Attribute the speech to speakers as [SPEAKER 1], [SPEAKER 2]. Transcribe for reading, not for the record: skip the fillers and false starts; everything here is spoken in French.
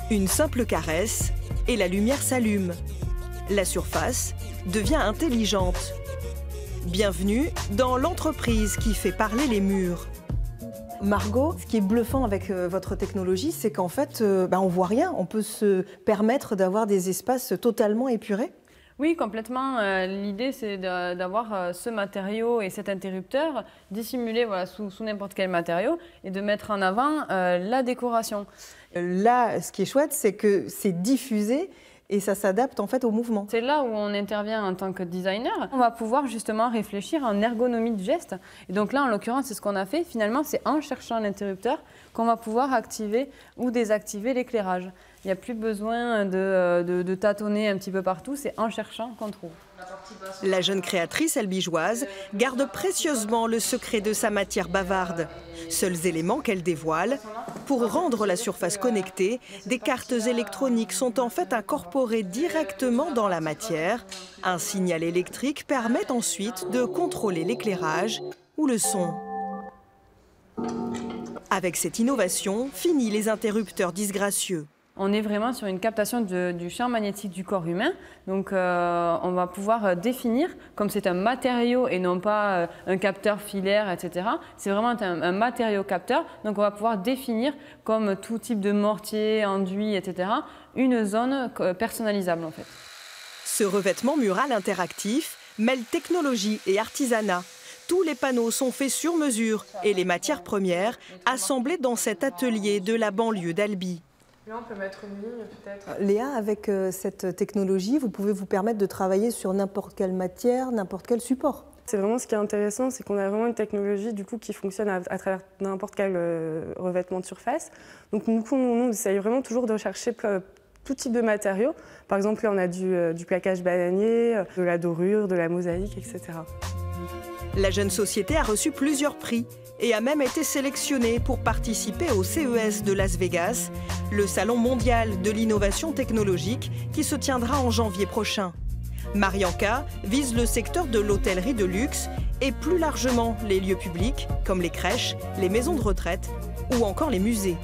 [SPEAKER 1] Une simple caresse et la lumière s'allume. La surface devient intelligente. Bienvenue dans l'entreprise qui fait parler les murs. Margot, ce qui est bluffant avec votre technologie, c'est qu'en fait, on voit rien. On peut se permettre d'avoir des espaces totalement épurés.
[SPEAKER 2] Oui, complètement. L'idée, c'est d'avoir ce matériau et cet interrupteur dissimulé sous n'importe quel matériau et de mettre en avant la décoration.
[SPEAKER 1] Là, ce qui est chouette, c'est que c'est diffusé et ça s'adapte en fait au mouvement.
[SPEAKER 2] C'est là où on intervient en tant que designer. On va pouvoir justement réfléchir en ergonomie de geste. Et donc là, en l'occurrence, c'est ce qu'on a fait. Finalement, c'est en cherchant l'interrupteur qu'on va pouvoir activer ou désactiver l'éclairage. Il n'y a plus besoin de tâtonner un petit peu partout, c'est en cherchant qu'on trouve.
[SPEAKER 1] La jeune créatrice albigeoise garde précieusement le secret de sa matière bavarde. Seuls éléments qu'elle dévoile. Pour rendre la surface connectée, des cartes électroniques sont en fait incorporées directement dans la matière. Un signal électrique permet ensuite de contrôler l'éclairage ou le son. Avec cette innovation, fini les interrupteurs disgracieux.
[SPEAKER 2] On est vraiment sur une captation du champ magnétique du corps humain. Donc on va pouvoir définir, comme c'est un matériau et non pas un capteur filaire, etc. C'est vraiment un matériau capteur. Donc on va pouvoir définir, comme tout type de mortier, enduit, etc., une zone personnalisable en fait.
[SPEAKER 1] Ce revêtement mural interactif mêle technologie et artisanat. Tous les panneaux sont faits sur mesure et les matières premières assemblées dans cet atelier de la banlieue d'Albi.
[SPEAKER 3] Là, on peut mettre une ligne peut-être.
[SPEAKER 1] Léa, avec cette technologie, vous pouvez vous permettre de travailler sur n'importe quelle matière, n'importe quel support.
[SPEAKER 3] C'est vraiment ce qui est intéressant, c'est qu'on a vraiment une technologie du coup, qui fonctionne à travers n'importe quel revêtement de surface. Donc nous, on essaye vraiment toujours de rechercher tout type de matériaux. Par exemple, là, on a du plaquage bananier, de la dorure, de la mosaïque, etc.
[SPEAKER 1] La jeune société a reçu plusieurs prix et a même été sélectionnée pour participer au CES de Las Vegas, le salon mondial de l'innovation technologique qui se tiendra en janvier prochain. Marianka vise le secteur de l'hôtellerie de luxe et plus largement les lieux publics comme les crèches, les maisons de retraite ou encore les musées.